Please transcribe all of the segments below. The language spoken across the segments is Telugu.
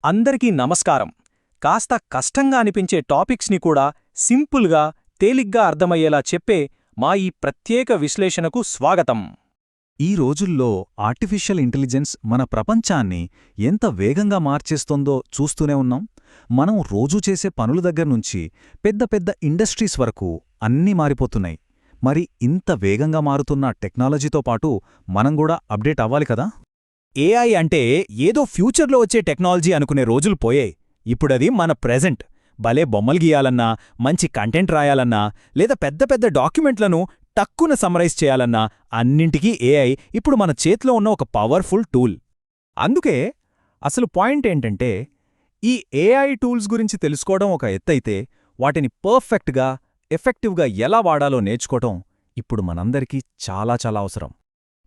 అందరికీ నమస్కారం. కాస్త కష్టంగా అనిపించే టాపిక్స్ని కూడా సింపుల్గా, తేలిగ్గా అర్థమయ్యేలా చెప్పే మా ఈ ప్రత్యేక విశ్లేషణకు స్వాగతం. ఈ రోజుల్లో ఆర్టిఫిషియల్ ఇంటెలిజెన్స్ మన ప్రపంచాన్ని ఎంత వేగంగా మార్చేస్తోందో చూస్తూనే ఉన్నాం. మనం రోజూ చేసే పనుల దగ్గర్నుంచి పెద్ద పెద్ద ఇండస్ట్రీస్ వరకు అన్నీ మారిపోతున్నాయి. మరి ఇంత వేగంగా మారుతున్న టెక్నాలజీతో పాటు మనం కూడా అప్డేట్ అవ్వాలి కదా. ఏఐ అంటే ఏదో ఫ్యూచర్లో వచ్చే టెక్నాలజీ అనుకునే రోజులు పోయాయి. ఇప్పుడది మన ప్రెజెంట్. భలే బొమ్మలు గీయాలన్నా, మంచి కంటెంట్ రాయాలన్నా, లేదా పెద్ద పెద్ద డాక్యుమెంట్లను టక్కున సమ్మరైజ్ చేయాలన్నా అన్నింటికీ ఏఐ ఇప్పుడు మన చేతిలో ఉన్న ఒక పవర్ఫుల్ టూల్. అందుకే అసలు పాయింట్ ఏంటంటే, ఈ ఏఐ టూల్స్ గురించి తెలుసుకోవడం ఒక ఎత్తైతే, వాటిని పర్ఫెక్ట్గా, ఎఫెక్టివ్గా ఎలా వాడాలో నేర్చుకోవటం ఇప్పుడు మనందరికీ చాలా చాలా అవసరం.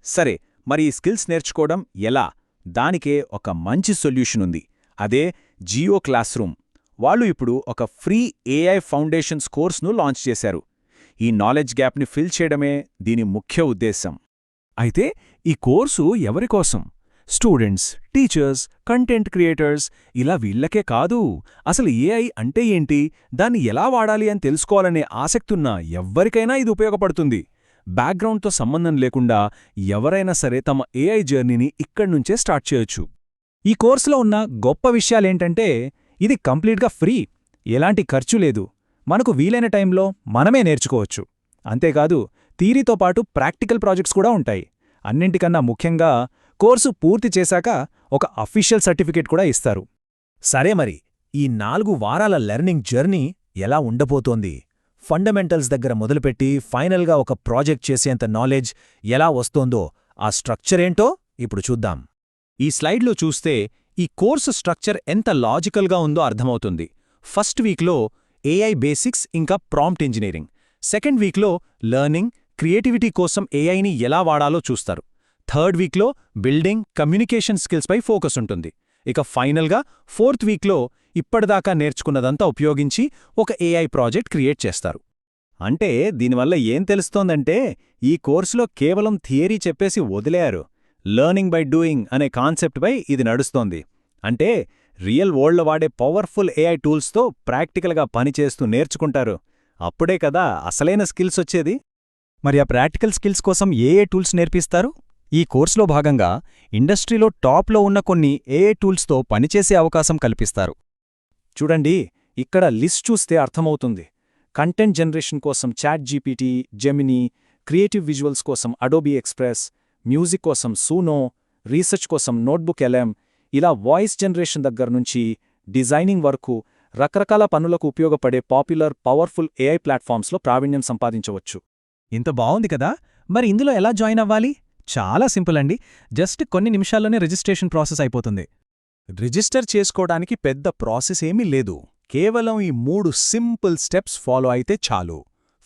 సరే, మరి ఈ స్కిల్స్ నేర్చుకోవడం ఎలా? దానికే ఒక మంచి సొల్యూషన్ ఉంది. అదే జియో క్లాస్రూమ్. వాళ్ళు ఇప్పుడు ఒక ఫ్రీ ఏఐ ఫౌండేషన్స్ కోర్స్ను లాంచ్ చేశారు. ఈ నాలెడ్జ్ గ్యాప్ని ఫిల్ చేయడమే దీని ముఖ్య ఉద్దేశం. అయితే ఈ కోర్సు ఎవరికోసం? స్టూడెంట్స్, టీచర్స్, కంటెంట్ క్రియేటర్స్, ఇలా వీళ్లకే కాదు. అసలు ఏఐ అంటే ఏంటి, దాన్ని ఎలా వాడాలి అని తెలుసుకోవాలనే ఆసక్తున్న ఎవ్వరికైనా ఇది ఉపయోగపడుతుంది. బ్యాక్గ్రౌండ్తో సంబంధం లేకుండా ఎవరైనా సరే తమ ఏఐ జర్నీని ఇక్కడ్నుంచే స్టార్ట్ చేయొచ్చు. ఈ కోర్సులో ఉన్న గొప్ప విషయాలేంటంటే, ఇది కంప్లీట్గా ఫ్రీ, ఎలాంటి ఖర్చు లేదు. మనకు వీలైన టైంలో మనమే నేర్చుకోవచ్చు. అంతేకాదు, థియరీతో పాటు ప్రాక్టికల్ ప్రాజెక్ట్స్ కూడా ఉంటాయి. అన్నింటికన్నా ముఖ్యంగా కోర్సు పూర్తి చేశాక ఒక అఫీషియల్ సర్టిఫికేట్ కూడా ఇస్తారు. సరే, మరి ఈ 4 వారాల లెర్నింగ్ జర్నీ ఎలా ఉండబోతోంది? ఫండమెంటల్స్ దగ్గర మొదలుపెట్టి ఫైనల్గా ఒక ప్రాజెక్ట్ చేసేంత నాలెడ్జ్ ఎలా వస్తోందో ఆ స్ట్రక్చరేంటో ఇప్పుడు చూద్దాం. ఈ స్లైడ్లో చూస్తే ఈ కోర్సు స్ట్రక్చర్ ఎంత లాజికల్గా ఉందో అర్థమవుతుంది. ఫస్ట్ వీక్లో ఏఐ బేసిక్స్ ఇంకా ప్రాంప్ట్ ఇంజనీరింగ్, సెకండ్ వీక్లో లెర్నింగ్, క్రియేటివిటీ కోసం ఏఐని ఎలా వాడాలో చూస్తారు. థర్డ్ వీక్లో బిల్డింగ్, కమ్యూనికేషన్ స్కిల్స్పై ఫోకస్ ఉంటుంది. ఇక ఫైనల్గా ఫోర్త్ వీక్లో ఇప్పటిదాకా నేర్చుకున్నదంతా ఉపయోగించి ఒక ఏఐ ప్రాజెక్ట్ క్రియేట్ చేస్తారు. అంటే దీనివల్ల ఏం తెలుస్తోందంటే, ఈ కోర్సులో కేవలం థియరీ చెప్పేసి వదిలేయారు. లెర్నింగ్ బై డూయింగ్ అనే కాన్సెప్ట్పై ఇది నడుస్తోంది. అంటే రియల్ వరల్డ్లో వాడే పవర్ఫుల్ ఏఐ టూల్స్తో ప్రాక్టికల్గా పనిచేస్తూ నేర్చుకుంటారు. అప్పుడే కదా అసలైన స్కిల్స్ వచ్చేది. మరి ఆ ప్రాక్టికల్ స్కిల్స్ కోసం ఏఏ టూల్స్ నేర్పిస్తారు? ఈ కోర్సులో భాగంగా ఇండస్ట్రీలో టాప్లో ఉన్న కొన్ని ఏఏ టూల్స్తో పనిచేసే అవకాశం కల్పిస్తారు. చూడండి, ఇక్కడ లిస్ట్ చూస్తే అర్థమవుతుంది. కంటెంట్ జనరేషన్ కోసం ChatGPT, Gemini, creative visuals కోసం అడోబీ ఎక్స్ప్రెస్, మ్యూజిక్ కోసం సూనో, రీసెర్చ్ కోసం నోట్బుక్ ఎల్ఎం, ఇలా వాయిస్ జనరేషన్ దగ్గర్నుంచి డిజైనింగ్ వరకు రకరకాల పనులకు ఉపయోగపడే పాపులర్, పవర్ఫుల్ ఏఐ ప్లాట్ఫామ్స్లో ప్రావీణ్యం సంపాదించవచ్చు. ఇంత బావుంది కదా. మరి ఇందులో ఎలా జాయిన్ అవ్వాలి? చాలా సింపుల్ అండి. జస్ట్ కొన్ని నిమిషాల్లోనే రిజిస్ట్రేషన్ ప్రాసెస్ అయిపోతుంది. రిజిస్టర్ చేసుకోవడానికి పెద్ద ప్రాసెస్ ఏమీ లేదు. కేవలం ఈ 3 సింపుల్ స్టెప్స్ ఫాలో అయితే చాలు.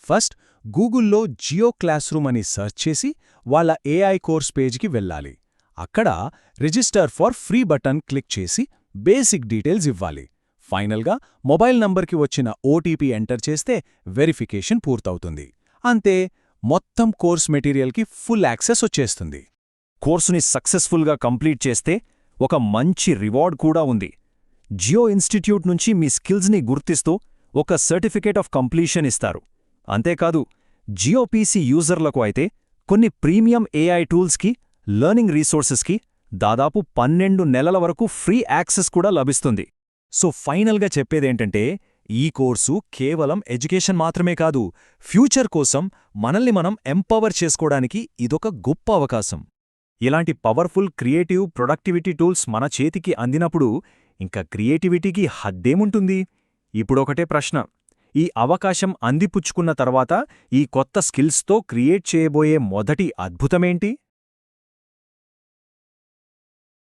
ఫస్ట్, గూగుల్లో జియో క్లాస్రూమ్ అని సెర్చ్ చేసి వాళ్ళ ఏఐ కోర్స్ పేజ్కి వెళ్ళాలి. అక్కడ register for free button click చేసి బేసిక్ డీటెయిల్స్ ఇవ్వాలి. ఫైనల్గా మొబైల్ నంబర్కి వచ్చిన ఓటీపీ ఎంటర్ చేస్తే వెరిఫికేషన్ పూర్తవుతుంది. అంతే, మొత్తం కోర్స్ మెటీరియల్కి ఫుల్ యాక్సెస్ వచ్చేస్తుంది. కోర్సుని సక్సెస్ఫుల్గా కంప్లీట్ చేస్తే ఒక మంచి రివార్డ్ కూడా ఉంది. జియో ఇన్స్టిట్యూట్ నుంచి మీ స్కిల్స్ని గుర్తిస్తూ ఒక సర్టిఫికేట్ ఆఫ్ కంప్లీషన్ ఇస్తారు. అంతేకాదు, జియో పీసీ యూజర్లకు అయితే కొన్ని ప్రీమియం ఏఐ టూల్స్కి, లెర్నింగ్ రీసోర్సెస్కి దాదాపు 12 నెలల వరకు ఫ్రీ యాక్సెస్ కూడా లభిస్తుంది. సో ఫైనల్గా చెప్పేదేంటంటే, ఈ కోర్సు కేవలం ఎడ్యుకేషన్ మాత్రమే కాదు, ఫ్యూచర్ కోసం మనల్ని మనం ఎంపవర్ చేసుకోవడానికి ఇదొక గొప్ప అవకాశం. ఇలాంటి పవర్ఫుల్ క్రియేటివ్, ప్రొడక్టివిటీ టూల్స్ మన చేతికి అందినప్పుడు ఇంకా క్రియేటివిటీకి హద్దేముంటుంది? ఇప్పుడొకటే ప్రశ్న, ఈ అవకాశం అందిపుచ్చుకున్న తర్వాత ఈ కొత్త స్కిల్స్తో క్రియేట్ చేయబోయే మొదటి అద్భుతమేంటి?